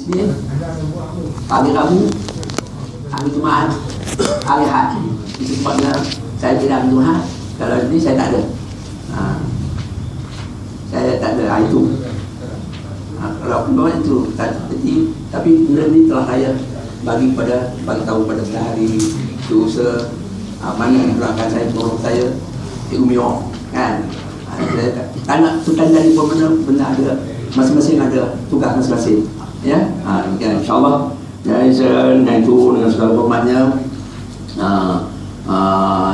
Sini hari Rabu, hari Jumaat, hari Ahad. Itu sebabnya saya tidak Jumaat. Kalau ini saya tak ada. Saya tak ada itu. Kalau penuh itu tapi benda ini telah saya bagi tahu pada hari dosa mana yang doakan saya, tolong saya umio kan. Tak nak tukar dari benda ada, masing-masing ada tugas masing-masing. Ya, insyaAllah saya itu dengan segala hormatnya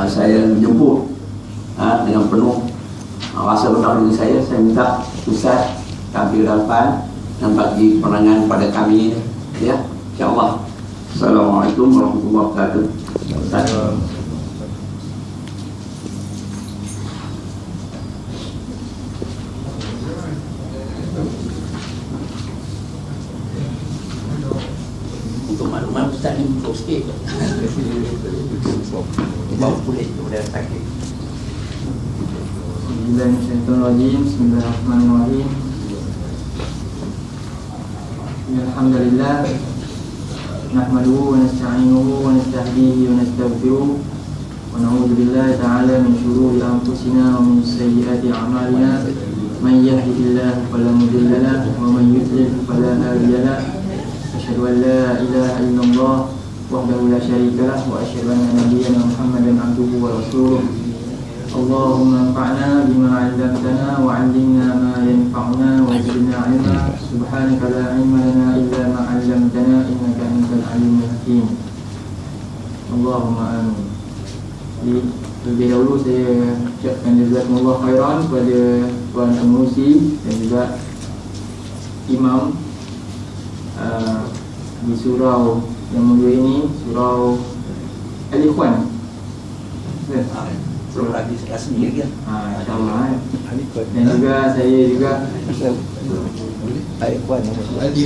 saya menyebut dengan penuh rasa rendah diri saya minta Ustaz tampil depan dan bagi penerangan pada kami, ya, insyaAllah. Assalamualaikum warahmatullahi wabarakatuh. Untuk maklumat Ustaz ni untuk sikit bawa kulit kepada sakit. Bismillahirrahmanirrahim. Alhamdulillah nahmaduhu wa nasta'inuhu wa nastahdihi wa nastaghfiruh wa na'udzu billahi ta'ala min shururi anfusina wa min sayyiati a'malina man yahdihillahu fala mudilla lahu wa man yudlil fala hadiya lahu. Asyhadu an la ilaha illallah wahdahu la syarika lahu wa asyhadu anna nabiyyana Muhammadan abduhu wa rasuluh. Allahumma anfa'na bima 'allamtana wa 'allimna ma yanfa'una wa zidna 'ilma. Subhanaka la 'ilma lana illa ma 'allamtana innaka antal 'alimul hakim. Allahumma amin. Jadi terlebih dahulu saya ucapkan jazakumullah khairan kepada Tuan Pengerusi dan juga Imam di surau yang mulia ini, surau Al-Ikhwan. Surau lagi rasmi lagi. InsyaAllah. Dan juga saya juga Al-Ikhwan.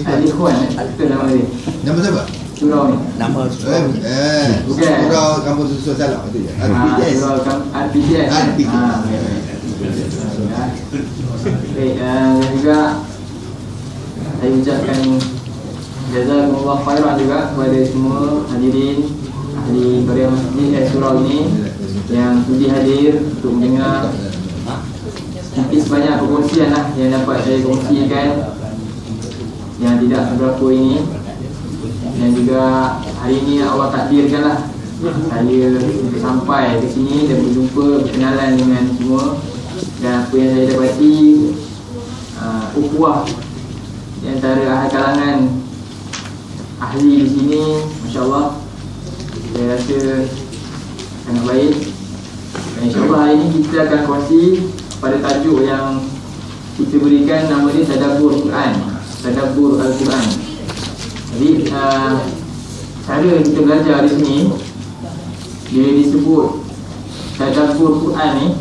Al-Ikhwan, itu nama dia. Nama siapa? Surau ni. Nama surau. Bukan. Surau Kampung Susu Salam itu ya. RPJS. Surau RPJS. Baik, dan juga saya ucapkan jazakumullah khairan juga kepada semua hadirin ahli Baria Masjid surau ini yang sudi hadir untuk mendengar sedikit sebanyak perkongsian yang dapat saya kongsikan yang tidak seberapa ini. Dan juga hari ini Allah takdirkanlah saya sampai ke sini dan berjumpa, berkenalan dengan semua. Dan apa yang saya dapati ukhuwah di antara ahli kalangan ahli di sini, masya-Allah, saya rasa sangat baik. Dan insya-Allah hari ini kita akan kongsi pada tajuk yang kita berikan nama dia Tadabbur Quran, Tadabbur Al-Quran. Jadi cara kita belajar di sini dia disebut Tadabbur Quran ni.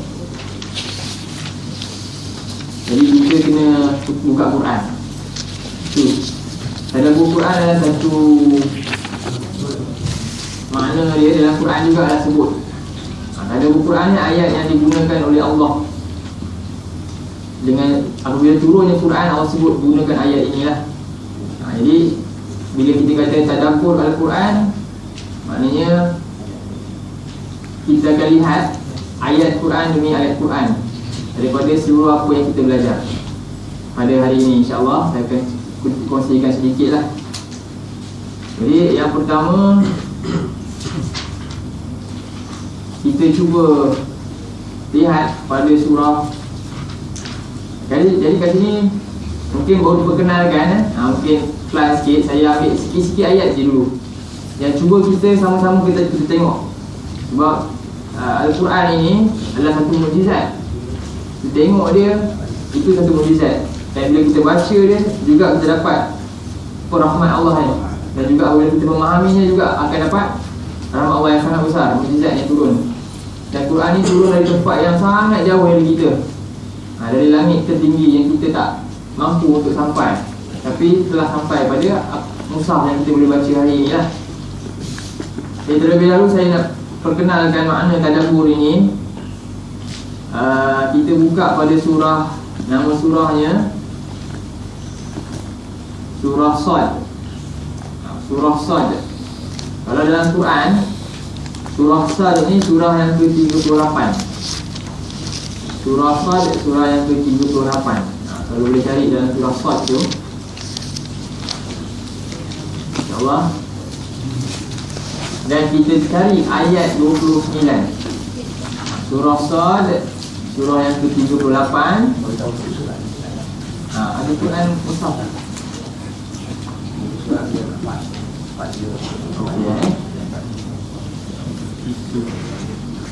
Jadi kita kena buka Quran. Tadabbur Quran adalah satu makna dia dalam Quran juga ada sebut. Tadabbur Quran ni ayat yang digunakan oleh Allah. Dengan apabila turunnya Quran, Allah sebut gunakan ayat inilah. Jadi bila kita kata tadabbur Al-Quran, maknanya kita akan lihat ayat Quran demi ayat Quran daripada seluruh apa yang kita belajar. Pada hari ini insya-Allah saya akan kongsikan sedikit lah. Jadi yang pertama, kita cuba lihat pada surah. Jadi kat sini mungkin baru diperkenalkan, mungkin kelas sikit. Saya ambil sikit-sikit ayat je dulu yang cuba kita sama-sama kita tengok. Sebab Al-Quran ini adalah satu mukjizat. Kita tengok dia, itu satu mukjizat. Dan bila kita baca dia, juga kita dapat rahmat Allah ni. Dan juga bila kita memahaminya juga akan dapat rahmat Allah yang sangat besar, mukjizat yang turun. Dan Quran ni turun dari tempat yang sangat jauh dari kita, dari langit tertinggi yang kita tak mampu untuk sampai, tapi telah sampai pada mushaf yang kita boleh baca hari ini lah. Jadi terlebih dahulu saya nak perkenalkan makna tadabbur ini. Kita buka pada surah, nama surahnya surah Sad. surah Sad. Kalau dalam Quran, surah Sad ni surah yang ke-38. Surah Sad surah yang ke-38. Kalau boleh cari dalam surah Sad tu, InsyaAllah. Dan kita cari ayat 29. Surah Sad, surah yang ke-38. Ada Quran Mushaf.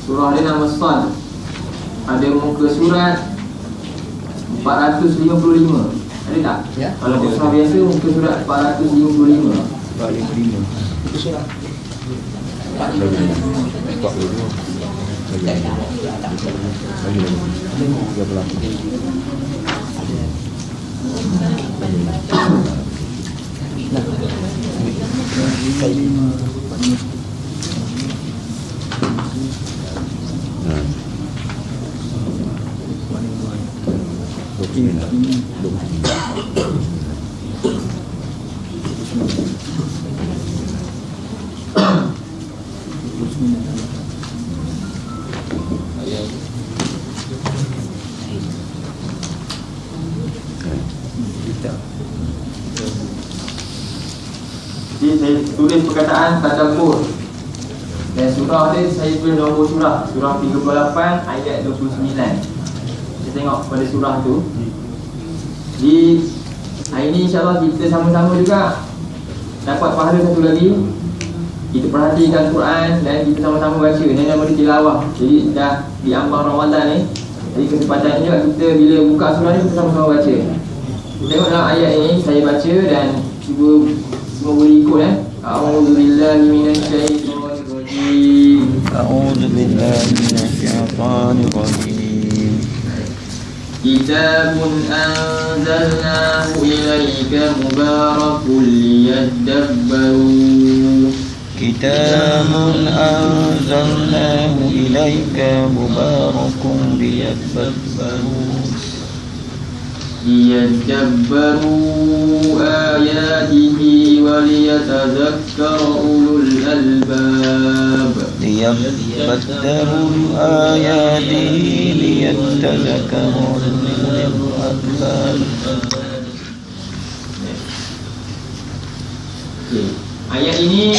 Surah dia nama Sad. Ada muka surat 455. Ada tak? Ya. Kalau surah biasa muka surat 455. 45. Itu surah Jadi saya tulis perkataan tadabbur. Dan surah dia saya tulis nombor surah, surah 38 ayat 29. Kita tengok pada surah tu. Di hari ni insyaAllah kita sama-sama juga dapat pahala satu lagi. Kita perhatikan Quran dan kita sama-sama baca. Ini nama dia tilawah. Jadi dah di ambang Ramadan ni, jadi kesempatan ni juga kita bila buka surah ni kita sama-sama baca. Tengok dalam ayat ini saya baca dan cuba semua boleh ikut A'udzubillahi minasyaitonir rajim. A'udzubillahi minasyaitonir rajim. Kitabun anzalnahu ilaika mubarakun liyadabbaru. Kitabun anzalnahu ilaika mubarakun liyadabbaru ayatihi wa liyatadhakkara ulul albab. liyadabbaru ayatihi liyatadhakkara ulul albab. Ayat ini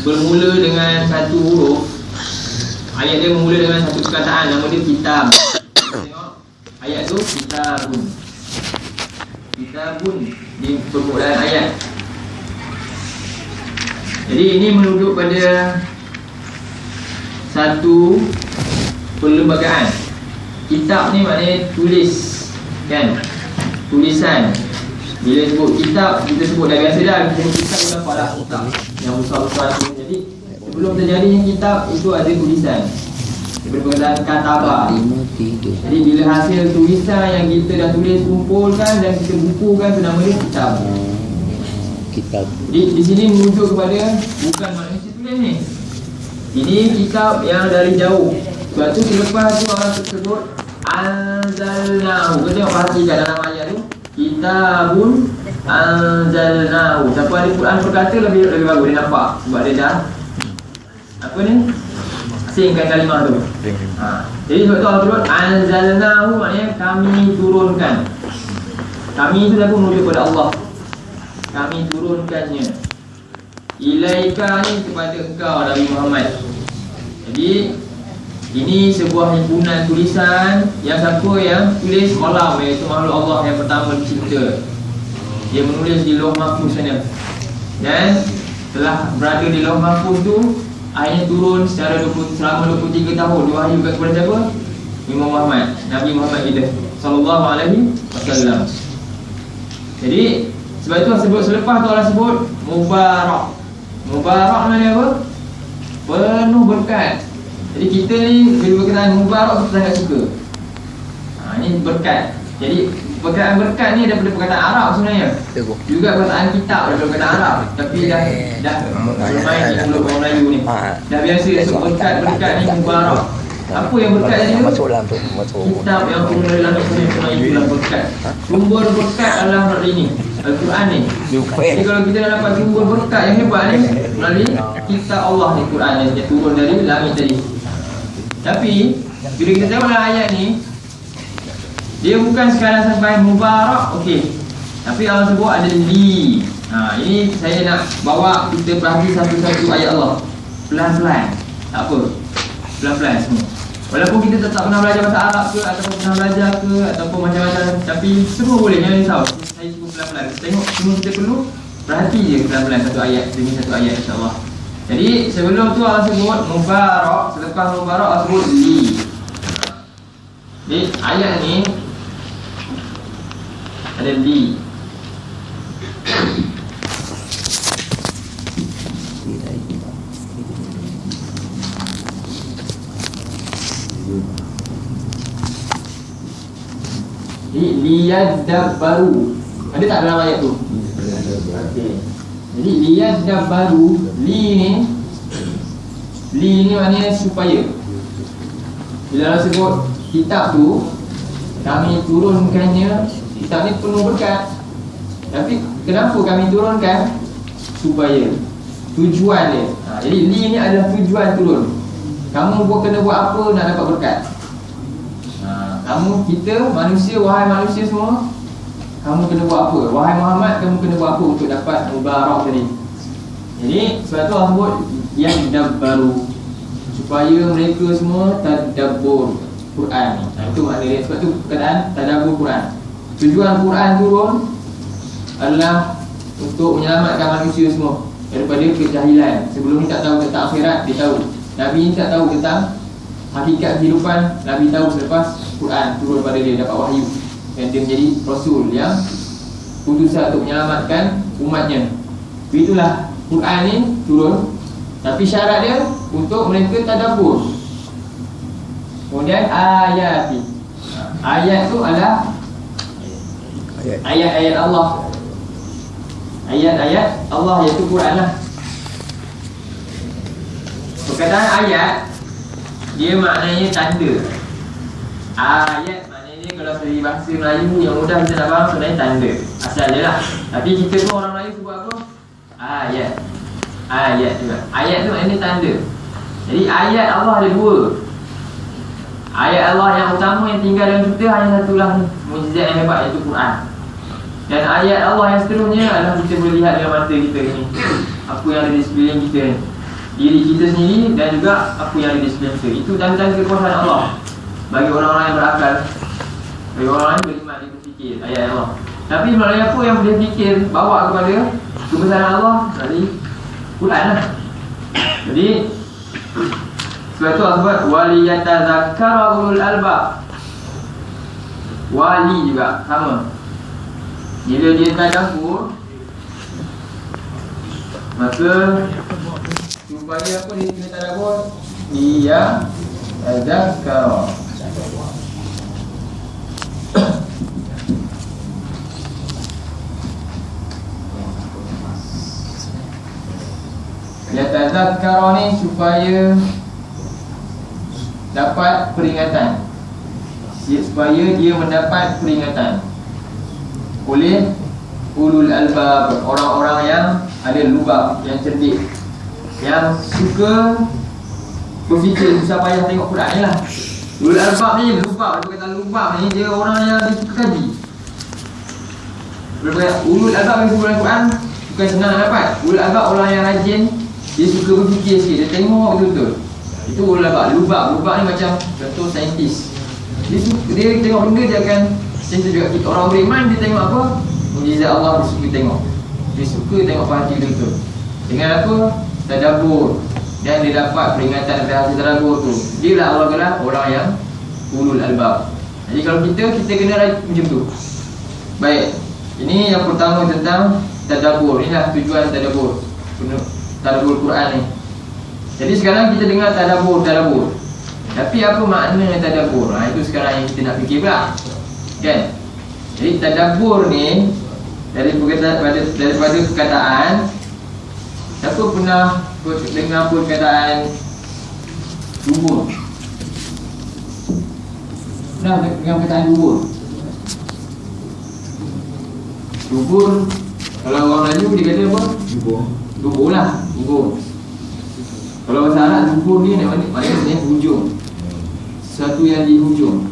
bermula dengan satu huruf. Ayat dia bermula dengan satu perkataan, nama dia kitab. Tengok ayat tu, kitabun. Kitabun di permulaan ayat. Jadi ini menunjuk pada satu perlembagaan. Kitab ni maknanya tulis, kan? Tulisan. Bila sebut kitab, kita sebut dah biasa dah. Kita sebut kitab tu nampak lah kitab yang besar-besar tu. Jadi sebelum terjadinya kitab, itu ada tulisan. Daripada perkataan katabah. Jadi bila hasil tulisan yang kita dah tulis, kumpulkan dan kita bukukan, itu nama dia kitab. Kitab. Jadi di sini merujuk kepada bukan manusia tulis ni. Ini kitab yang dari jauh. Sebab tu selepas tu orang tersebut anzalnahu. Kita tengok perhatikan dalam ayat tu, kitabun anzalnahu. Siapa ada Quran berkata lebih bagus, dia nampak. Sebab dia dah apa ni, asingkan kalimah tu. Jadi sebab tu Allah sebut anzalnahu, maknanya kami turunkan. Kami itu dah pun merujuk kepada Allah. Kami turunkannya. Ilaika ni kepada engkau Nabi Muhammad. Jadi ini sebuah himpunan tulisan yang siapa yang tulis qalam, iaitu makhluk Allah yang pertama dicipta. Dia menulis di Lauh Mahfuz sana. Dan telah berada di Lauh Mahfuz tu, akhirnya turun secara selama 23 tahun diwahyukan kepada siapa? Imam Muhammad, Nabi Muhammad kita sallallahu alaihi wasallam. Jadi sebab itu sebut selepas tu Allah sebut mubarak. Mubarak maknanya apa? Penuh berkat. Jadi kita ni bila berkenaan mubarak kita sangat suka. Ini berkat. Jadi perkataan berkat ni daripada perkataan Arab sebenarnya. Juga perkataan kitab daripada perkataan Arab. Tapi dah bermain di mulut orang Melayu ni. Dah biasa sebut berkat ni mubarak. Apa yang berkat dia? Masuklah untuk masuk. Kitab yang turun dari langit semua itulah berkat. Sumber berkat adalah melalui ini, Al-Quran ni. Jadi kalau kita dah dapat sumber berkat yang hebat ni melalui kitab Allah ni, Quran yang turun dari langit tadi. Tapi bila kita tengok dalam ayat ni, dia bukan sekadar sampai mubarak, okey. Tapi Allah sebut ada li. Ini saya nak bawa kita perhati satu-satu ayat Allah. Pelan-pelan. Tak apa. Pelan-pelan semua. Walaupun kita tak pernah belajar bahasa Arab ke, ataupun pernah belajar ke, ataupun macam-macam, tapi semua boleh, jangan risau. Saya cuba pelan-pelan. Tengok semua kita perlu perhati je pelan-pelan satu ayat demi satu ayat, insya-Allah. Jadi sebelum tu Allah sebut mubarak, selepas mubarak Allah sebut li. Jadi ayat ni ada li. Liyadabbaru. Ada tak dalam ayat tu? Okey. Jadi liyadabbaru, li ni maknanya supaya. Bila Allah sebut kitab tu, kami turunkannya, kitab ni penuh berkat. Tapi kenapa kami turunkan? Supaya. Tujuan dia. Jadi li ni adalah tujuan turun. Kamu kena buat apa nak dapat berkat? Kamu, kita, manusia, wahai manusia semua, kamu kena buat apa? Wahai Muhammad, kamu kena buat apa untuk dapat mubarak tadi? Jadi sebab tu Allah sebut yang dabbaru, supaya mereka semua tadabbur Quran ni. Itu makna dia. Sebab tu perkataan tadabbur Quran. Tujuan Quran turun adalah untuk menyelamatkan manusia semua daripada kejahilan. Sebelum ni tak tahu tentang akhirat, dia tahu. Nabi ni tak tahu tentang hakikat kehidupan, Nabi tahu selepas Quran turun pada dia, dapat wahyu, dan dia menjadi Rasul yang putusan untuk menyelamatkan umatnya. Itulah Quran ni turun. Tapi syarat dia untuk mereka tadabbur. Kemudian ayat. Ayat tu adalah ayat-ayat Allah. Ayat-ayat Allah, iaitu Quran lah. Perkataan ayat, dia maknanya tanda. Ayat maknanya kalau dari bahasa Melayu yang mudah kita nak faham, sebenarnya tanda. Asal je lah. Tapi kita pun orang Melayu sebut apa? Ayat. Ayat juga. Ayat tu maknanya tanda. Jadi ayat Allah ada dua. Ayat Allah yang utama yang tinggal dalam kita hanya satulah mukjizat yang hebat, iaitu Quran. Dan ayat Allah yang seterusnya adalah kita boleh lihat dengan mata kita ni. Apa yang ada di sekeliling kita ni, diri kita sendiri dan juga apa yang ada di sekeliling kita. Itu tanda-tanda kekuasaan Allah bagi orang-orang yang berakal, bagi orang-orang yang beriman, dia berfikir ayat Allah. Tapi melalui apa yang boleh fikir bawa kepada kebesaran Allah? Dari Quran lah. Jadi sebab tu Allah sebut waliyatazakkara ulul albab. Wali juga sama. Bila dia tadabbur, maka supaya apa dia kena tadabbur? Dia tazakkara. Dia tazakkara ni supaya dapat peringatan, supaya dia mendapat peringatan oleh ulul albab, orang-orang yang ada lubab, yang cerdik, yang suka berfikir, susah payah tengok Quran ni lah. Ulul albab ni, lubab, apa kata lubab ni, dia orang yang dia suka kaji. Ulul albab yang suka Quran bukan senang nak dapat. Ulul albab orang yang rajin, dia suka berfikir sikit, dia tengok betul-betul. Itu ulul albab. Lubab ni macam contoh saintis. Dia tengok benda, dia akan macam tu juga kita orang beriman, dia tengok apa? Mukjizat Allah, dia suka tengok. Dia suka tengok perhati betul. Dengan apa? Tadabbur. Dan dia dapat peringatan dari hasil tadabbur tu. Dia lah Allah kata orang yang ulul albab. Jadi kalau kita kena macam tu. Baik. Ini yang pertama tentang tadabbur. Inilah tujuan tadabbur. Tadabbur Quran ni. Jadi sekarang kita dengar tadabbur. Tapi apa makna tadabbur? Itu sekarang yang kita nak fikir pula. Kan? Jadi tadabbur ni daripada perkataan, siapa pernah dengar perkataan dubur? Nah, dengan perkataan dubur. Dubur, kalau orang Melayu dia kata apa? Dubur lah, dubur. Kalau bahasa Arab, dubur ni maknanya hujung. Sesuatu yang di hujung.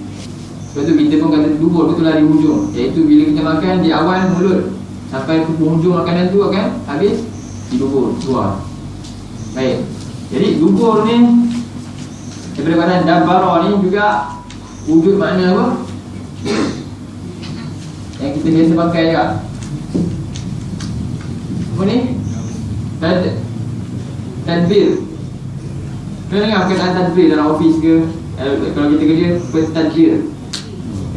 Sebab tu kita pun kata dubur, betul lah di hujung. Iaitu bila kita makan di awal mulut sampai ke hujung makanan tu akan habis di dubur, keluar. Baik. Jadi dubur ni daripada badan dabara ni juga wujud makna apa? Yang kita biasa pakai juga. Apa ni? Tadbir. Kau dengar perkataan tadbir dalam office ke? Kalau kita kerja, pentadbir.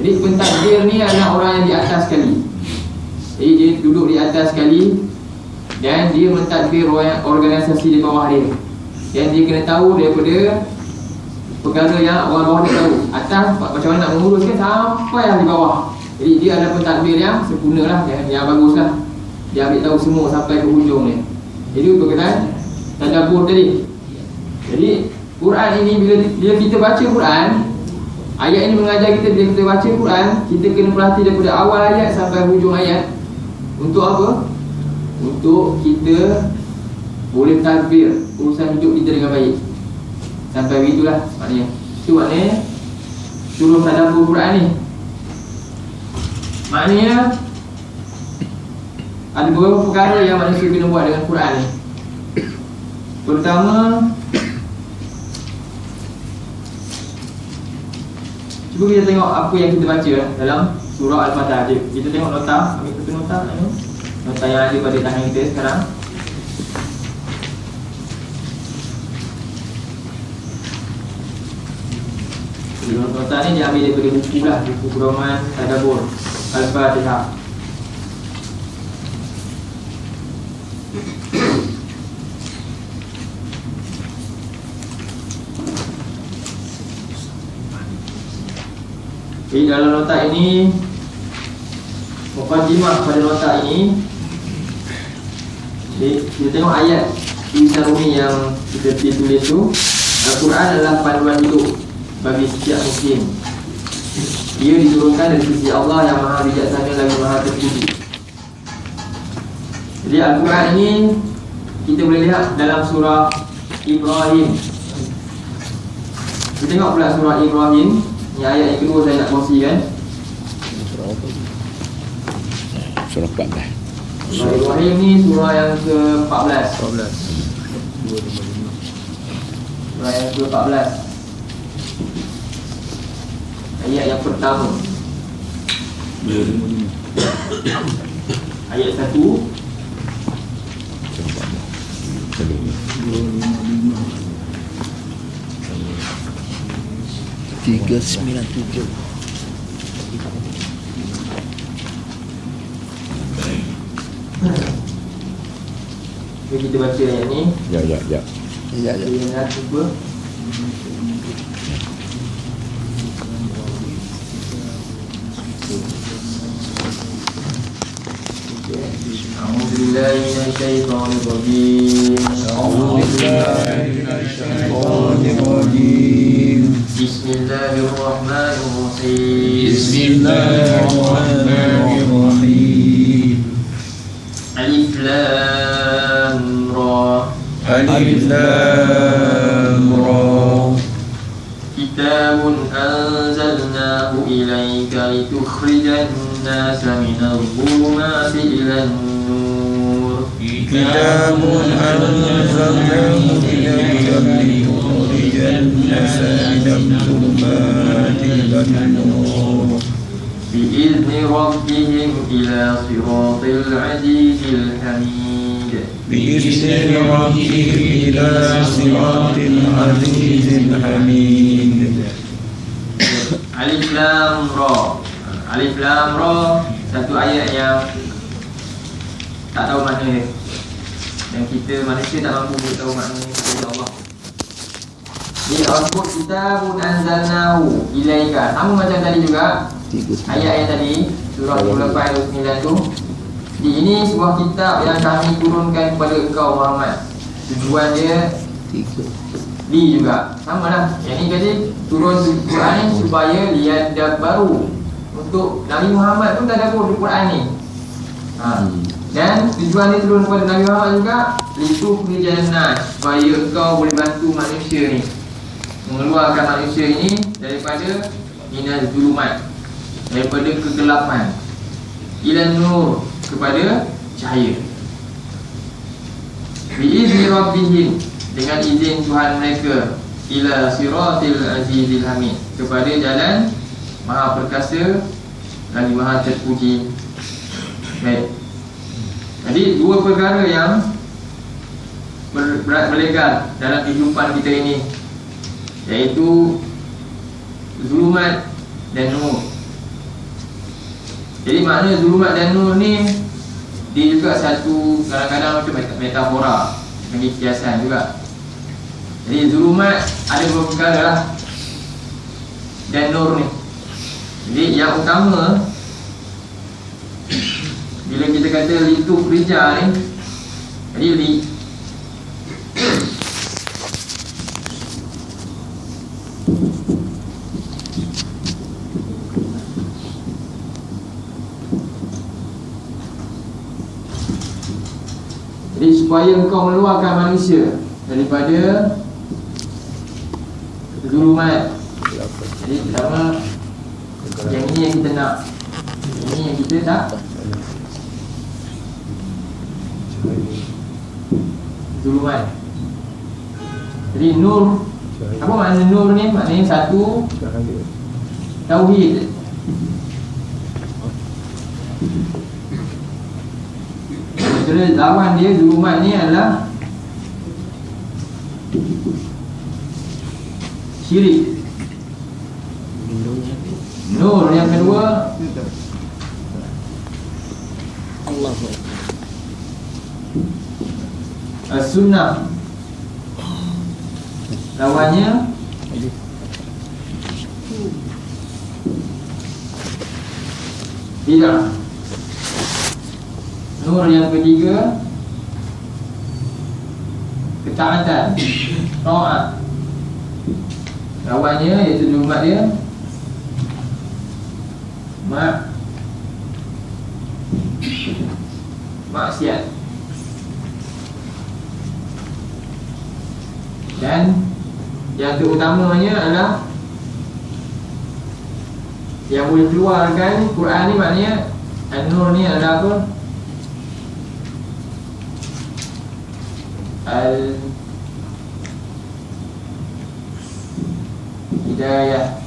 Jadi pentadbir ni adalah orang yang di atas sekali. Jadi dia duduk di atas sekali dan dia mentadbir organisasi di bawah dia. Dan dia kena tahu daripada perkara yang orang bawah dia tahu. Atas macam mana nak menguruskan sampai yang di bawah. Jadi dia ada pentadbir yang sempurna lah, yang bagus lah. Dia ambil tahu semua sampai ke hujung ni. Jadi berkaitan tadabbur tadi. Jadi Quran ini bila kita baca Quran, ayat ini mengajar kita bila kita baca Quran, kita kena perhati daripada awal ayat sampai hujung ayat. Untuk apa? Untuk kita boleh tadbir urusan hidup kita dengan baik. Sampai begitulah maknanya. Itu maknanya suruh tadabbur Quran ni. Maknanya ada beberapa perkara yang manusia kena buat dengan Quran ni. Pertama, cuba kita tengok apa yang kita baca dalam surah Al-Fatihah. Kita tengok nota, ambil satu nota ni. Nota yang ada pada tangan kita sekarang. Nota ni dia ambil daripada buku lah, buku Pedoman Tadabbur Al-Fatihah. Jadi dalam nota ini, mukadimah pada nota ini, kita tengok ayat tulisan Rumi yang kita tulis tu. Al-Quran adalah panduan hidup bagi setiap muslim. Ia diturunkan dari sisi Allah yang maha bijaksana lagi maha terpuji. Jadi Al-Quran ini kita boleh lihat dalam surah Ibrahim. Kita tengok pula surah Ibrahim. Ini ayat yang kedua saya nak kongsikan. Surah 14. Surah Ibrahim ni surah yang ke-14. Surah yang ke-14. Ayat yang pertama. Ayat 1. Tiga 97. Jadi kita baca ayat ni. Ya. Yang cuba. A'udzubillahi minasyaitonir rajim. Bismillahirrahmanirrahim. Alif Lam Ra. Kitabun anzalnahu ilaika litukhrijan nasa minadh dhulumati ilan nur. Kitabun anzalnahu ilaika litukhrijan nasa minadh dhulumati ilan nur. Bi'izni rabbihim ila siratil azizil hamid. بإذن ربهم إلى صراط العزيز الحميد. Alif Lam Ra. Alif Lam Ra, satu ayat yang tak tahu makna dia. Dan kita manusia tak mampu tahu makna kepada Allah. Ini output kitabun anzalnahu ilaika. Sama macam tadi juga. Ayat yang tadi surah 28-29 tu. Jadi ini sebuah kitab yang kami turunkan kepada engkau Muhammad. Tujuan dia Li juga sama lah. Yang ni jadi turun Quran ni supaya liyadabbaru, untuk Nabi Muhammad pun tadabbur di Quran ni. Dan tujuan dia turun kepada Nabi Muhammad juga litukhrijan nas, supaya kau boleh bantu manusia ni, mengeluarkan manusia ini daripada minaz zulumat, daripada kegelapan, ila nur, kepada cahaya, biizni rabbihim, dengan izin Tuhan mereka, ila siratil azizil hamid, kepada jalan maha perkasa lagi maha terpuji. Baik. Jadi dua perkara yang berlegar dalam kehidupan kita ini, iaitu zulumat dan nur. Jadi makna zulumat dan nur ni dia juga satu, kadang-kadang macam metafora, bagi kiasan juga. Jadi zulumat ada beberapa perkara lah, dan nur ni. Jadi yang utama bila kita kata litukhrijah ni, jadi supaya engkau mengeluarkan manusia daripada zulumat. Jadi pertama, yang ini yang kita nak, ini yang kita tak. Zulumat. Jadi nur, apa makna nur ni? Maknanya satu, tauhid. Maksudnya lawan dia, zulumat ni adalah syirik. Nur yang kedua, as-sunnah. Lawannya tidak. Nur yang ketiga, ketaatan, taat. Lawannya iaitu zulumat dia, maksiat. Dan yang terutamanya adalah yang boleh keluarkan Quran ni, maknanya An-Nur ni adalah apa? Al-Hidayah.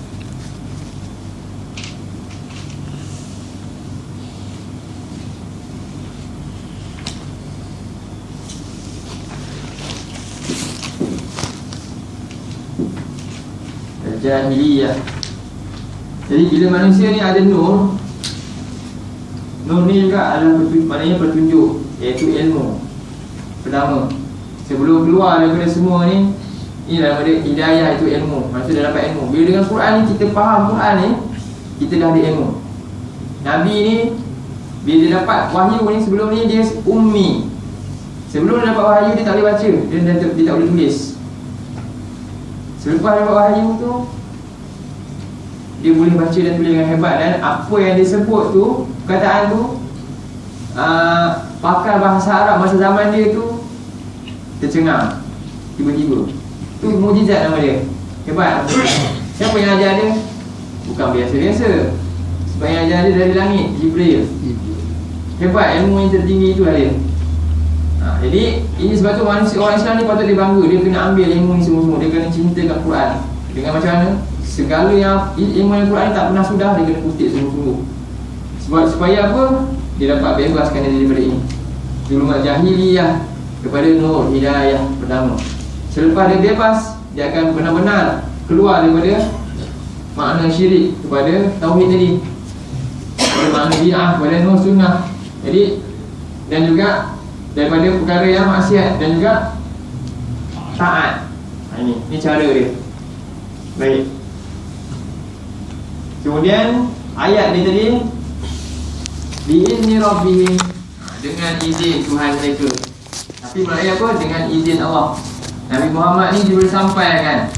Jahiliyah. Jadi bila manusia ni ada nur, nur ni juga adalah maknanya petunjuk, iaitu ilmu. Pertama, sebelum keluar daripada semua ni, ini nama dia hidayah, itu ilmu. Maksud dah dapat ilmu. Bila dengan Quran ni, kita faham Quran ni, kita dah ada ilmu. Nabi ni, bila dia dapat wahyu ni, sebelum ni dia ummi. Sebelum dia dapat wahyu, dia tak boleh baca, dia tak boleh tulis. Selepas dapat wahyu tu, dia boleh baca dan tulis dengan hebat. Dan apa yang dia sebut tu, perkataan tu, pakar bahasa Arab masa zaman dia tu tercengang tiba-tiba. Tu mujizat nama dia. Hebat. Siapa yang ajar dia? Bukan biasa-biasa. Sebab yang ajar dia dari langit, Jibril. Hebat, ilmu yang tertinggi itulah dia. Jadi ini sebab tu manusia, orang Islam ni patut dia bangga. Dia kena ambil ilmu ni semua-semua. Dia kena cintakan Quran. Dengan macam mana? Segala yang ilmu yang Quran ni tak pernah sudah, dia kena kutip sungguh-sungguh. Sebab supaya apa? Dia dapat bebaskan dia daripada ini, zulumat jahiliyah, kepada nur hidayah pertama. Selepas dia bebas, dia akan benar-benar keluar daripada makna syirik kepada tauhid tadi, kepada makna bid'ah, kepada nur sunnah. Jadi, dan juga daripada perkara yang maksiat, dan juga taat. Ini cara dia. Baik. Kemudian ayat dia tadi, biizni rabbihim, dengan izin Tuhan mereka. Tapi maknanya apa? Dengan izin Allah. Nabi Muhammad ni dia boleh sampaikan,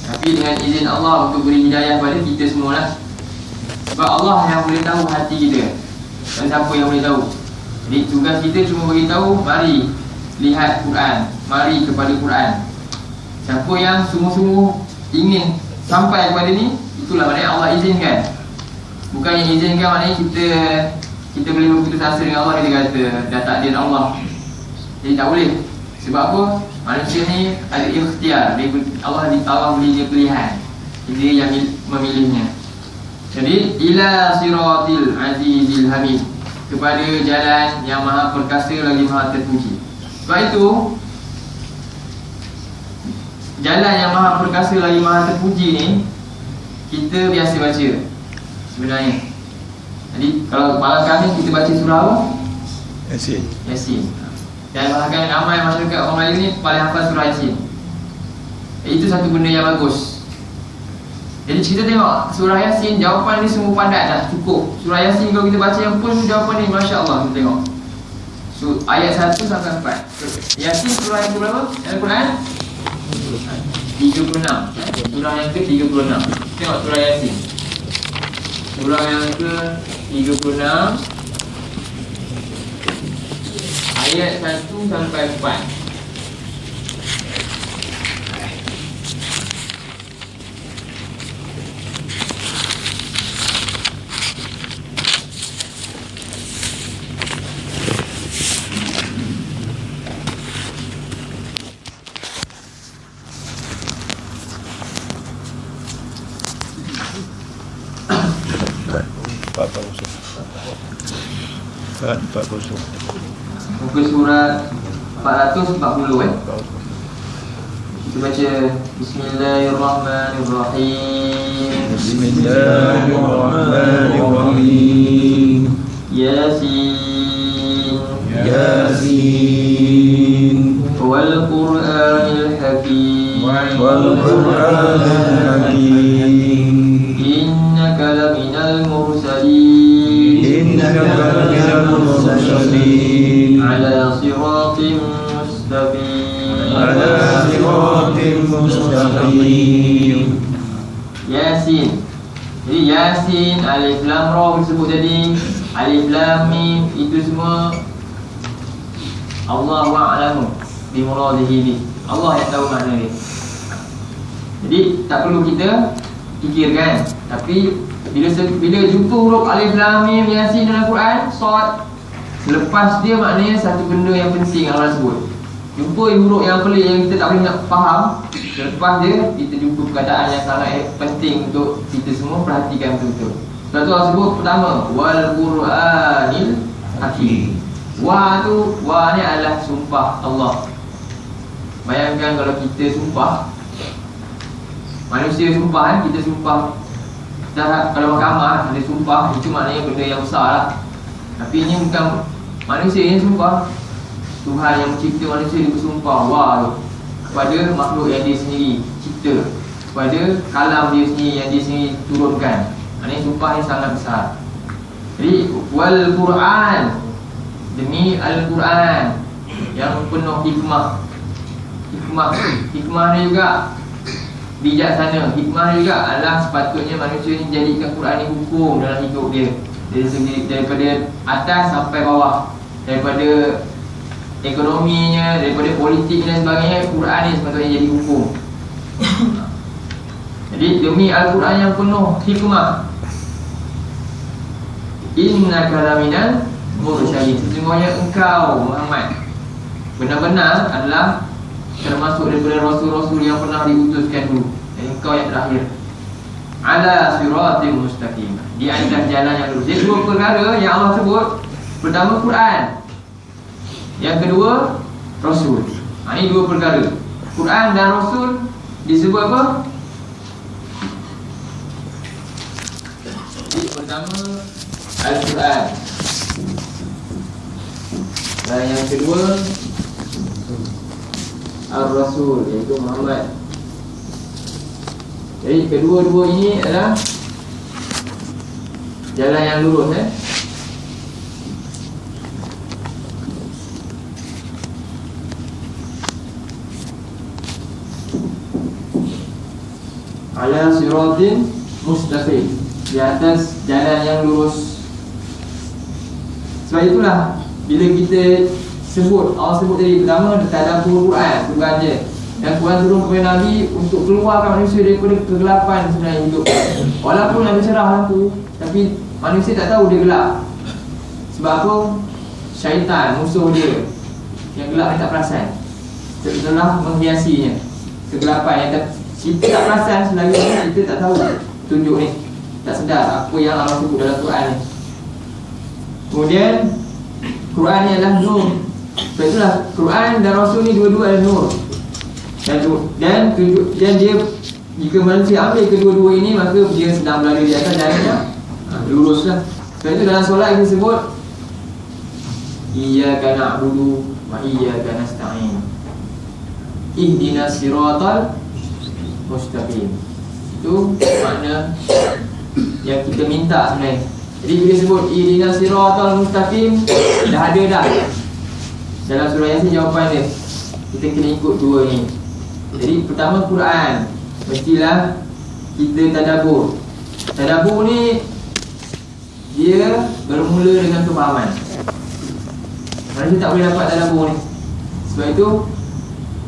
tapi dengan izin Allah untuk beri hidayah pada kita semualah. Sebab Allah yang boleh tahu hati kita, dan siapa yang boleh tahu. Jadi tugas kita cuma beritahu, mari lihat Quran, mari kepada Quran. Siapa yang sungguh-sungguh ingin sampai kepada ni, itulah maknanya Allah izinkan. Bukan yang izinkan maknanya kita boleh berputus asa dengan Allah, kita kata dah takdir Allah. Jadi tak boleh. Sebab apa? Manusia ni ada ikhtiar. Allah beri dia pilihan. Dia yang memilihnya. Jadi ila siratil azizil hamid, kepada jalan yang maha perkasa lagi maha terpuji. Sebab itu jalan yang maha perkasa lagi maha terpuji ni kita biasa baca sebenarnya. Jadi kalau malam kami kita baca surah apa? Yasin. Dan bahkan ramai masyarakat orang Melayu ni paling hafal surah Yasin. Itu satu benda yang bagus. Jadi kita tengok surah Yasin, jawapan ni semua padat dah, cukup. Surah Yasin kalau kita baca yang pun jawapan ni Masya Allah, kita tengok. So, ayat 1 sampai 4. Yasin surah yang berapa? Al-Quran 36. Surah yang ke-36. Tengok surah Yasin. Surah yang ke-36, ayat 1 sampai 4. Muka surat 440 Kita baca Bismillahirrahmanirrahim. Bismillahirrahmanirrahim. Yasin. Yasin. Wal Qur'anil Hakim. Wal Qur'anil Hakim. Innaka laminal mursalin. Innaka laminal mursalin. Ala siratim mustaqim. Ala siratim mustaqim. Yasin. Jadi Yasin, Alif Lam Ra disebut tadi, Alif Lam Mim, itu semua Allahu a'lamu bi muradihi. Allah yang tahu makna dia. Jadi tak perlu kita fikirkan. Tapi bila jumpa huruf Alif Lam Mim Yasin dalam Quran, Shad, selepas dia maknanya satu benda yang penting Allah sebut. Jumpa huruf yang pelik yang kita tak boleh nak faham, selepas dia kita jumpa perkataan yang sangat penting untuk kita semua perhatikan betul-betul. Sebab tu Allah sebut pertama, wal Qur'anil Hakim. Wa ni adalah sumpah Allah. Bayangkan kalau kita sumpah, manusia sumpah kan, kita sumpah. Kalau mahkamah ada sumpah, itu maknanya benda yang besar lah. Tapi ini bukan manusia yang sumpah. Tuhan yang mencipta manusia dia bersumpah kepada makhluk yang dia sendiri cipta, kepada kalam dia sendiri yang dia sendiri turunkan. Ini sumpah yang sangat besar. Jadi wal Quran, demi Al-Quran yang penuh hikmah. Hikmah ni juga bijaksana. Hikmah ni juga adalah sepatutnya manusia ni jadikan Quran ni hukum dalam hidup dia, daripada atas sampai bawah, daripada ekonominya, daripada politik dan sebagainya. Quran ni sepatutnya jadi hukum. Jadi demi Al-Quran yang penuh hikmah, innaka laminal mursalin, sesungguhnya engkau Muhammad benar-benar adalah termasuk daripada rasul-rasul yang pernah diutuskan dulu, dan engkau yang terakhir. Ala siratim mustaqim, di atas jalan yang lurus. Jadi dua perkara yang Allah sebut. Pertama Quran, yang kedua Rasul. Ini dua perkara, Quran dan Rasul disebut apa? Jadi pertama Al-Quran, dan yang kedua Ar-Rasul, iaitu Muhammad. Jadi kedua-dua ini adalah jalan yang lurus. ala siratin mustaqim, di atas jalan yang lurus. Sebab itulah bila kita sebut, Allah sebut tadi pertama tadabbur Quran, bukan je. Dan Quran turun kepada Nabi untuk keluarkan manusia daripada kegelapan sebenarnya hidup. Walaupun ada cerah lampu, tapi manusia tak tahu dia gelap. Sebab apa? Syaitan, musuh dia yang gelap ni tak perasan, telah menghiasinya kegelapan yang kita tak perasan. Selagi ni kita tak tahu tunjuk ni, tak sedar apa yang Allah sebut dalam Quran ni. Kemudian Quran ni adalah nur. Sebab itulah Quran dan Rasul ni dua-dua adalah nur. Dan dia, jika manusia ambil kedua-dua ini, maka dia sedang berada di atas jalan yang luruslah. Sebab itu dalam solat kita sebut iyyaka na'budu wa iyyaka nasta'in, ihdinas siratal mustaqim. Itu makna yang kita minta sebenarnya. Jadi bila sebut ihdinas siratal mustaqim, dah ada dah dalam surah Yasin jawapan dia. Kita kena ikut dua ni. Jadi pertama Quran, mestilah kita tadabbur. Tadabbur ni dia bermula dengan kefahaman. Manusia tak boleh dapat tadabbur ni. Sebab itu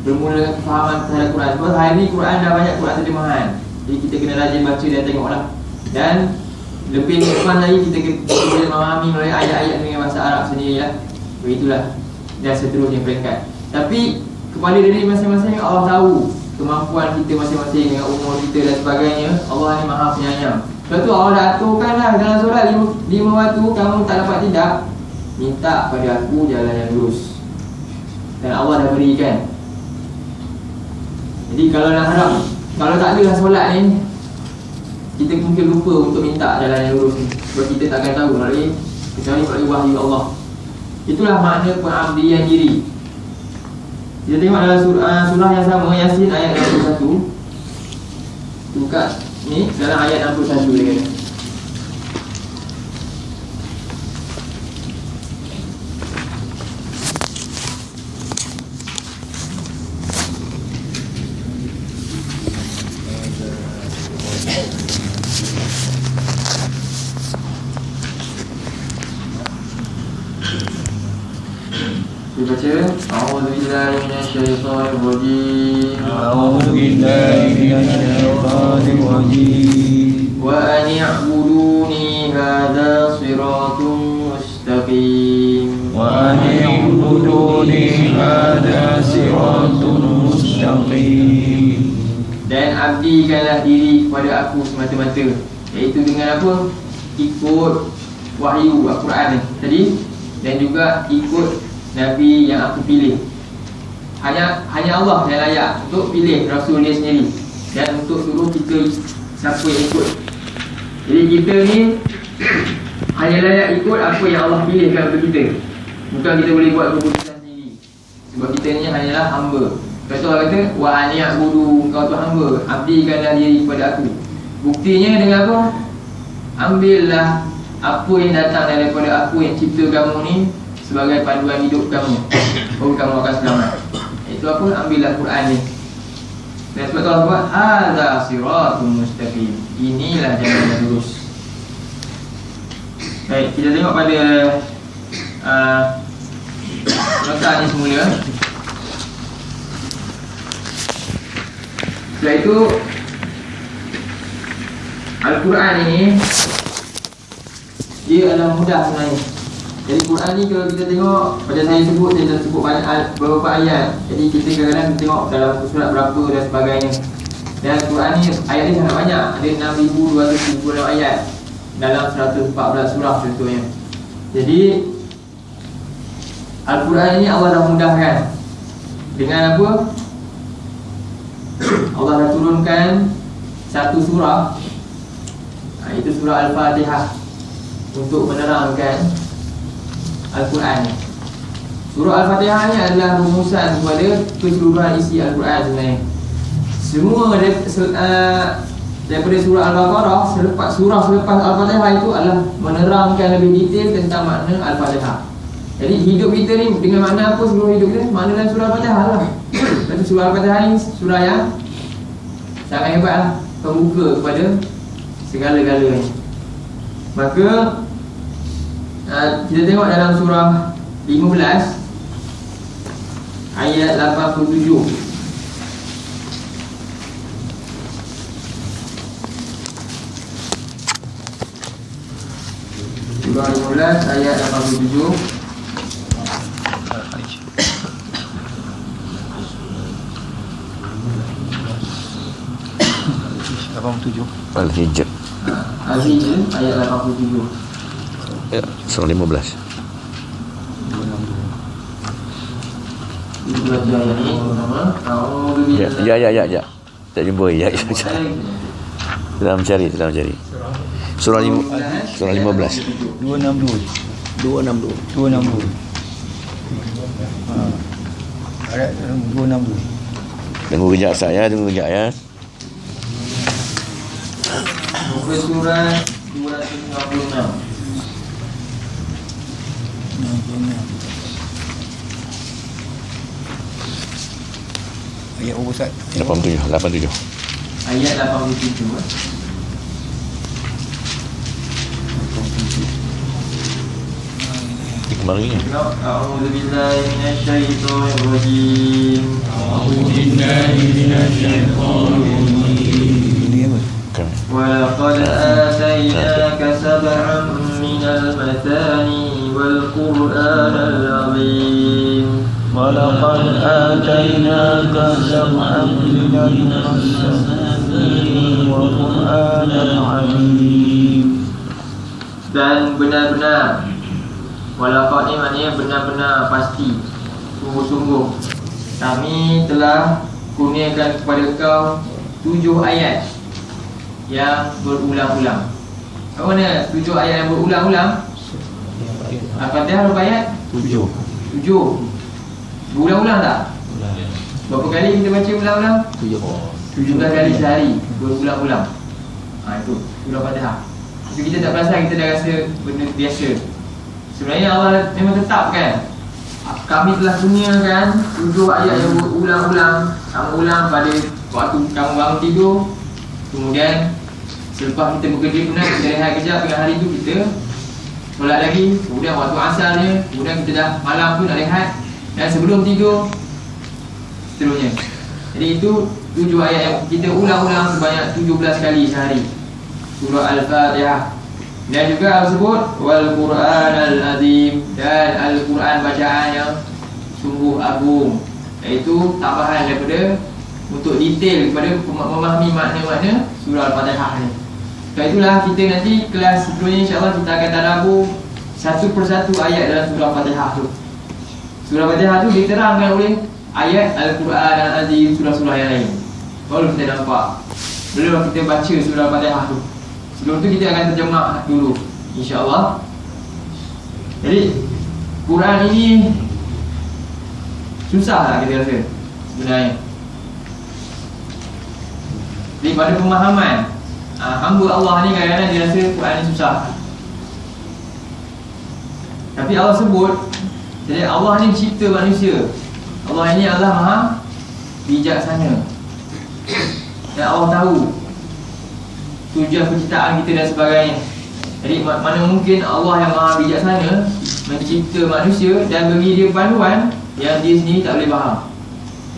bermula dengan kefahaman terhadap Quran. Sebab hari ni Quran dah banyak Quran terjemahan. Jadi kita kena rajin baca dan tengoklah. Dan lebih depan lagi kita boleh memahami melalui ayat-ayat dengan bahasa Arab sendirilah. Begitulah. Dan seterusnya peringkat. Tapi kepada diri masing-masing Allah tahu kemampuan kita masing-masing dengan umur kita dan sebagainya. Allah ni Maha Penyayang. Sebab tu Allah dah aturkanlah dalam surah 5 waktu, kamu tak dapat tidak, minta pada aku jalan yang lurus. Dan Allah dah berikan. Jadi kalau nak harap, kalau tak ada solat ni, kita mungkin lupa untuk minta jalan yang lurus ni. Sebab kita takkan tahu kecuali melalui wahyu Allah. Itulah makna pengabdian diri. Kita tengok dalam surah yang sama, Yasin ayat 61. Buka ni dalam ayat 61 dia kata. Baca, a'udzubillahi minasyaitonir rajim. A'udzubillahi minasyaitonir rajim. Wa an i'buduni hadza siratun mustaqim. Wa an i'buduni hadza siratun mustaqim. Dan abdikanlah diri kepada aku semata-mata, iaitu dengan apa? Ikut wahyu Al-Quran ni tadi, dan juga ikut Nabi yang aku pilih. Hanya Allah yang layak untuk pilih Rasul dia sendiri dan untuk suruh kita siapa yang ikut. Jadi kita ni hanya layak ikut apa yang Allah pilihkan untuk kita. Bukan kita boleh buat keputusan sendiri. Sebab kita ni hanyalah hamba. Lepas tu Allah kata wa ani'budu, kau tu hamba, abdikanlah diri kepada aku. Buktinya dengan apa? Ambillah apa yang datang daripada aku yang cipta kamu ni sebagai panduan hidup kamu, baru kamu akan selamat. Itu apa? Ambillah Quran ni. Dan sebab tu Allah buat hadza siratun mustaqim, inilah jalan yang lurus. Baik, kita tengok pada nota ni semula. Setelah itu Al-Quran ini dia adalah mudah sebenarnya. Jadi Quran ni kalau kita tengok, macam saya sebut banyak beberapa ayat. Jadi kita kadang-kadang tengok dalam surat berapa dan sebagainya. Dan Quran ni ayat ni sangat banyak. Ada 6,236 ayat dalam 114 surah contohnya. Jadi Al-Quran ni Allah dah mudahkan. Dengan apa? Allah dah turunkan satu surah, itu surah Al-Fatihah, untuk menerangkan Al-Quran ni. Surah Al-Fatihah ni adalah rumusan kepada keseluruhan isi Al-Quran sebenarnya. Semua daripada surah Al-Baqarah selepas Al-Fatihah itu adalah menerangkan lebih detail tentang makna Al-Fatihah. Jadi hidup kita ni dengan makna apa seluruh hidup kita? Makna dalam surah Al-Fatihah lah. Dan surah Al-Fatihah ni surah yang sangat hebat lah, pembuka kepada segala-galanya. Maka kita tengok dalam surah 15 ayat 87. Surah 15 ayat 87. Al-Hijr. Al-Hijr ayat 87. Ya, surah 15. Itu lagi ayat ni pertama. Ya. Tak jumpa ya. Sedang mencari. Surah 15. 262. Ayat 262. Tunggu kejap saya, ya. Muka surat 256. Ayat berapa Ustaz? 87. Ayat 87. Kemari ni. A'udzu billahi minasyaitonir rajim. Ini apa? ولقد آتيناك سبعا من المثاني والقرآن العظيم ولقد آتيناك سبعا من المثاني والقرآن العظيم. Dan benar-benar, walaqad ni maknanya benar-benar pasti, sungguh-sungguh kami telah kurniakan kepada kau 7 ayat yang berulang-ulang. Apa mana 7 ayat yang berulang-ulang? Al-Fatihah berapa ayat? 7. Berulang-ulang tak? Berapa kali kita baca ulang-ulang? 17 kali sehari, berulang-ulang. Itu surah Fatihah. Itu kita tak perasan, kita dah rasa benda biasa. Sebenarnya Allah memang tetapkan, kami telah kurniakan 7 ayat yang berulang-ulang. Kamu ulang pada waktu kamu bangun tidur, kemudian selepas kita bekerja penat, kita rehat kejap, tengah hari tu kita solat lagi, kemudian waktu asar ni, kemudian kita dah malam tu nak rehat, dan sebelum tidur seterusnya. Jadi itu 7 ayat yang kita ulang-ulang sebanyak 17 kali sehari, surah Al-Fatihah. Dan juga Allah sebut wal Quran al-Azim, dan Al-Quran bacaan yang sungguh agung, iaitu tambahan daripada untuk detail kepada memahami makna-makna surah Al-Fatihah ni. Sebab itulah kita nanti kelas sebelumnya insya-Allah kita akan tadabbur satu persatu ayat dalam surah Al-Fatihah tu. Surah Al-Fatihah tu diterangkan oleh ayat Al-Quran Al-Azim, surah-surah yang lain. Baru kita nampak. Belum kita baca surah Al-Fatihah tu. Sebelum tu kita akan terjemah dulu, insya-Allah. Jadi Quran ini susah lah kita rasa sebenarnya. Jadi pada pemahaman hamba Allah ni kadang-kadang dia rasa Quran ni susah. Tapi Allah sebut, jadi Allah ni cipta manusia. Allah ini adalah maha bijaksana. Dan Allah tahu tujuan penciptaan kita dan sebagainya. Jadi mana mungkin Allah yang maha bijaksana mencipta manusia dan beri dia panduan yang dia sendiri tak boleh faham.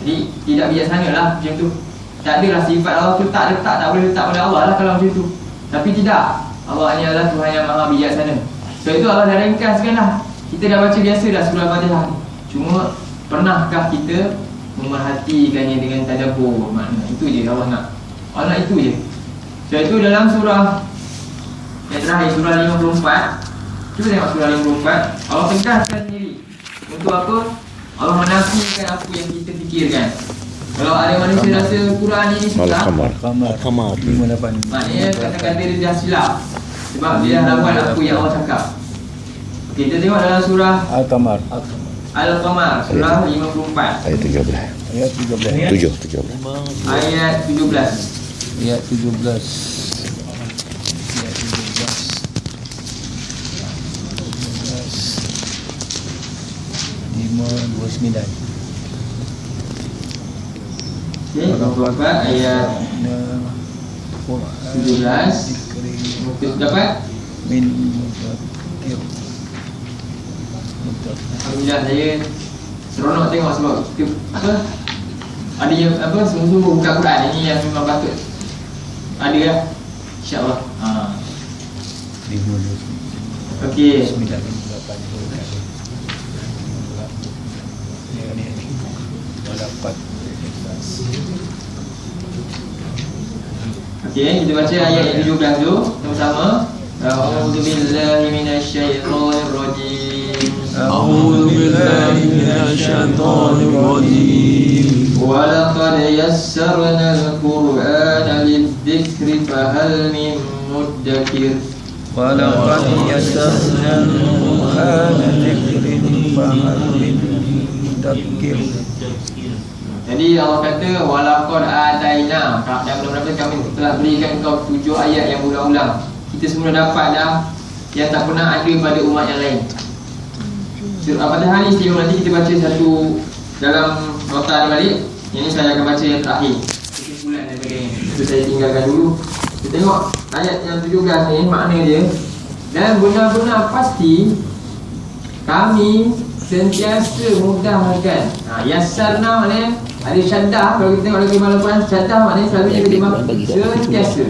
Jadi tidak bijaksana lah macam tu. Tak adalah sifat Allah tu tak boleh letak pada Allah lah kalau macam tu. Tapi tidak, Allah ni adalah Tuhan yang maha bijaksana. Sebab itu Allah dah ringkaskan lah. Kita dah baca biasa dah surah Al-Fatihah ni. Cuma pernahkah kita memerhatikannya dengan tadabbur makna? Itu je Allah nak. Allah nak itu je. Sebab itu dalam surah yang terakhir, surah 54, cuba tengok surah 54, Allah tegaskan sendiri. Untuk apa? Allah menafikan apa yang kita fikirkan. Kalau ada manusia rasa Quran ini susah, Kamar 58. maknanya kata-kata dia dah silap. Sebab dia dah lawan apa yang Allah cakap. Okey, kita tengok dalam surah Al-Qamar. Al-Qamar, surah 54 Ayat 13. Ayat 13. 7. ayat 17. Ayat 17. Okey, 24 ayat 17. Mungkin dapat? Min Alhamdulillah, saya seronok tengok sebab kita apa? Ada yang apa sungguh-sungguh buka Quran ini yang memang patut. Ada ya? Insya-Allah. Okey. Okey, kita baca ayat yang 17 dulu sama-sama. A'udzu billahi minasyaitonir rajim. A'udzu billahi minasyaitonir rajim. Wa laqad yassarna al-Qur'ana lidh-dhikri fahal min muddakir. Wa laqad yassarna al-Qur'ana lidh-dhikri fahal min muddakir. Jadi Allah kata walaqad ataina, dan benar-benar kami telah berikan kau 7 ayat yang berulang-ulang. Kita semua dapat dah yang tak pernah ada pada umat yang lain. Pada hari istimewa nanti kita baca satu dalam nota ni balik. Ini saya akan baca yang terakhir, kesimpulan daripada ini. Itu saya tinggalkan dulu. Kita tengok ayat yang 17 ni, makna dia. Dan benar-benar pasti kami sentiasa mudahkan. Yassarna maknanya ada syaddah. Kalau kita tengok lagi malam syaddah maknanya selalunya kita sentiasa.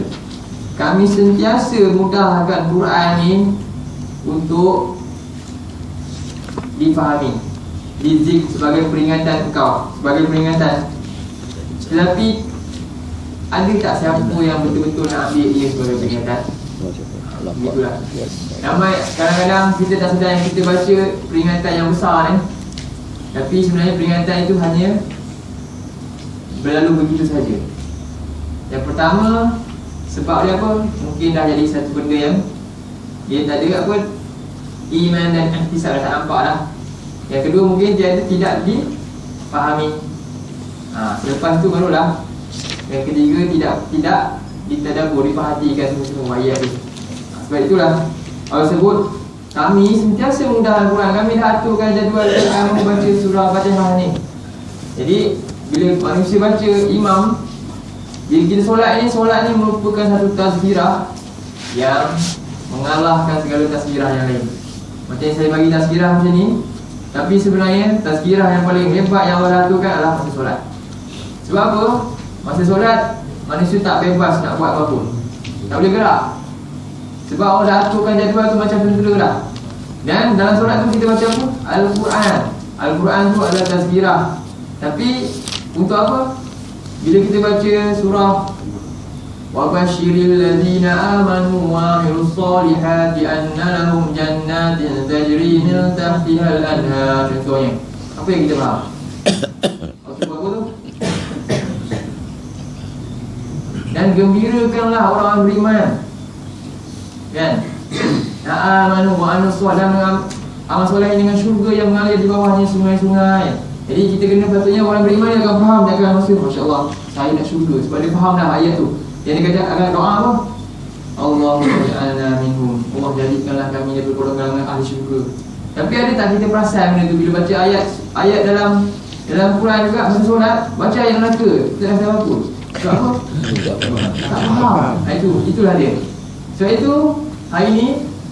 Kami sentiasa mudahkan Quran ni untuk difahami. Dizik sebagai peringatan engkau, sebagai peringatan. Tetapi ada tak siapa yang betul-betul nak ambil dia sebagai peringatan? Begitulah. Ramai kadang-kadang kita tak sedar yang kita baca peringatan yang besar ni, tapi sebenarnya peringatan itu hanya berlalu begitu saja. Yang pertama, sebab dia apa? Mungkin dah jadi satu benda yang dia tak ada apa, iman dan ihtisab dah tak nampak dah. Yang kedua mungkin dia tidak difahami. Selepas tu barulah. Yang ketiga tidak ditadabbur, diperhatikan semua ayat ni. Sebab itulah Allah sebut kami sentiasa mudah Al-Quran. Kami dah aturkan jadual kita membaca surah Fatihah ni. Jadi bila manusia baca imam, bila kita solat ni merupakan satu tazkirah yang mengalahkan segala tazkirah yang lain. Macam yang saya bagi tazkirah macam ni, tapi sebenarnya tazkirah yang paling hebat yang Allah aturkan adalah masa solat. Sebab apa? Masa solat manusia tak bebas nak buat apa-apa, tak boleh gerak. Sebab Allah dah aturkan jadual tu macam tentera dah. Dan dalam solat tu kita baca apa? Al-Quran. Al-Quran tu adalah tazkirah. Tapi untuk apa? Bila kita baca surah wa basyiril ladzina amanu wa amilus solihati anna lahum jannatin tajri min tahtiha al-anhar. Contohnya, apa yang kita faham? Apa tu? Dan gembirakanlah orang beriman. Kan? Amanu wa amilus solihati, amal soleh dengan syurga yang mengalir di bawahnya sungai-sungai. Jadi kita kena patutnya orang beriman dia akan faham, dia akan rasa masya-Allah saya nak syurga sebab dia faham dah ayat tu. Yang dia kata akan doa apa? Allahumma ja'alna minhum. Allah jadikanlah kami daripada golongan ahli syurga. Tapi ada tak kita perasan benda tu bila baca ayat dalam Quran juga masa solat, baca ayat neraka, kita rasa apa? Sebab apa? Tak faham. Itulah dia. Sebab itu hari ni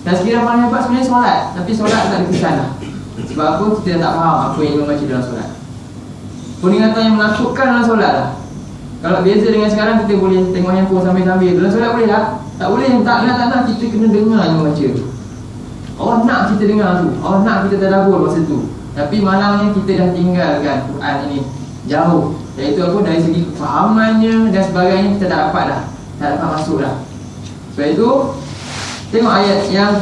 tazkirah paling hebat sebenarnya solat, tapi solat tak dikesan lah. Sebab apa? Kita tak faham apa yang membaca dalam solat. Peringatan yang menakutkan dalam solat lah. Kalau beza dengan sekarang kita boleh tengok handphone sambil-sambil. Dalam solat boleh tak? Tak boleh. Tak nak kita kena dengar yang membaca. Allah nak kita dengar tu, Allah nak kita tadabbur masa tu. Tapi malangnya kita dah tinggalkan Quran ini jauh. Iaitu apa? Dari segi kefahamannya dan sebagainya kita tak dapat dah. Tak dapat masuk dah. Sebab itu tengok ayat yang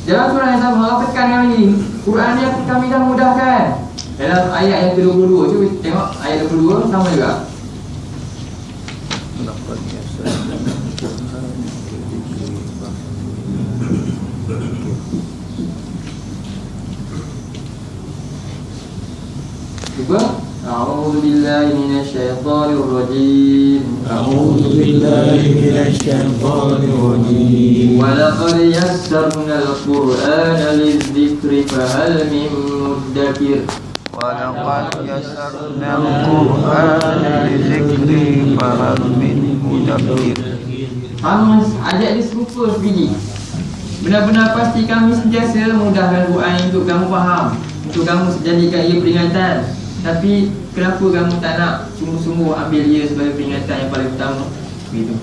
dalam surah yang sama, Allah tekankan lagi Quran ni kami dah mudahkan. Dalam ayat yang ke-22, cuba tengok ayat 22 sama juga. Cuba. A'udzu billahi minasyaitonir rajim. A'udzu billahi minasyaitonir rajim. Wa laqad yassarna al-Qur'ana lidh-dhikri fahal min muddakir. ولقد يسرنا القرآن للذكر فهل من مدكر. Kamu ajak dia serupa sebiji. Benar-benar pasti kami sentiasa mudahkan Quran untuk kamu faham, untuk kamu jadikan ia peringatan. Tapi kenapa kamu tak nak sungguh-sungguh ambil ia sebagai peringatan yang paling utama? Begitu.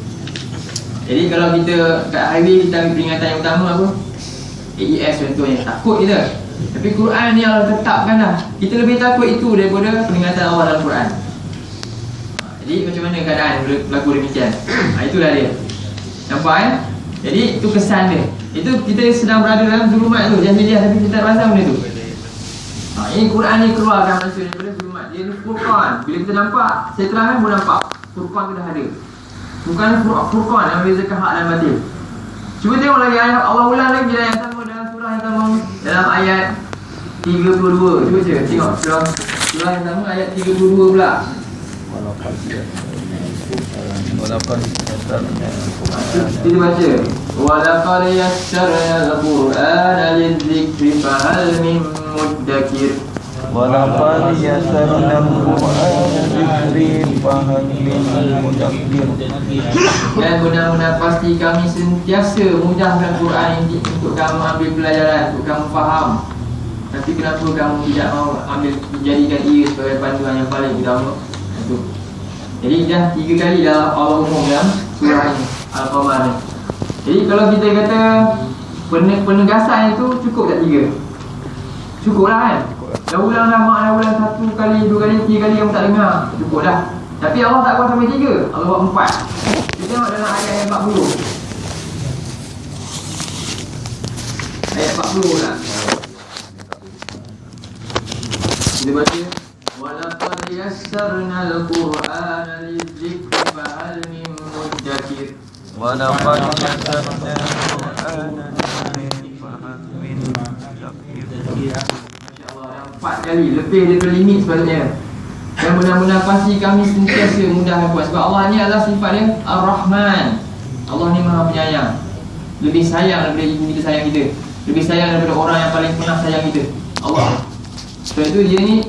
Jadi kalau kita kat highway kita ambil peringatan yang utama apa? AES contohnya, takut kita. Tapi Quran ni Allah tetapkan dah. Kita lebih takut itu daripada peringatan awal dalam Quran. Jadi macam mana keadaan berlaku demikian? Itulah dia. Nampak kan? Jadi itu kesan dia. Itu kita sedang berada dalam zulumat tu, jahiliah, tapi kita tak rasa benda tu. Ini Quran ni keluarkan manusia daripada zulumat. Dia ni Furqan. Bila kita nampak, saya terangkan pun nampak Furqan tu dah ada. Bukan Furqan yang membezakan hak dan batil. Cuba tengok lagi ayat Allah ulang lagi ayat yang sama dalam surah yang sama, dalam ayat 32. Cuba tengok surah yang sama ayat 32 pula. Walaqad yassarna Kita baca walaqad yassarna al-Qur'ana lidzikri fahal min muddakir. Walaqad yassarna al-Qur'ana lidzikri fahal min mudakkir. Dan benar-benar pasti kami sentiasa mudahkan Quran ini untuk kamu ambil pelajaran, untuk kamu faham. Tapi kenapa kamu tidak mahu ambil jadikan ia sebagai panduan yang paling utama? Itu. Jadi dah 3 kali dah Allah umum dalam surah ini, Al-Qamar ni. Jadi kalau kita kata penegasan itu cukup tak 3? Cukup lah kan? Dah ulang dah, mak dah ulang 1 kali, 2 kali, 3 kali kamu tak dengar, cukup dah. Tapi Allah tak buat sampai 3, Allah buat 4. Kita tengok dalam ayat yang 40. Ayat 40 pula. Kita baca walaqad yassarna al-Qur'ana lidzikri fahal min muddakir. Walaqad yassarna al-Qur'ana lidzikri fahal min mudakkir. Masya-Allah, 4 kali lebih daripada limit sepatutnya. Dan benar-benar pasti kami sentiasa mudahkan Quran. Sebab Allah ni adalah sifat dia Ar-Rahman. Allah ni Maha Penyayang. Lebih sayang daripada ibu kita sayang kita. Lebih sayang daripada orang yang paling pernah sayang kita, Allah. Sebab itu dia ni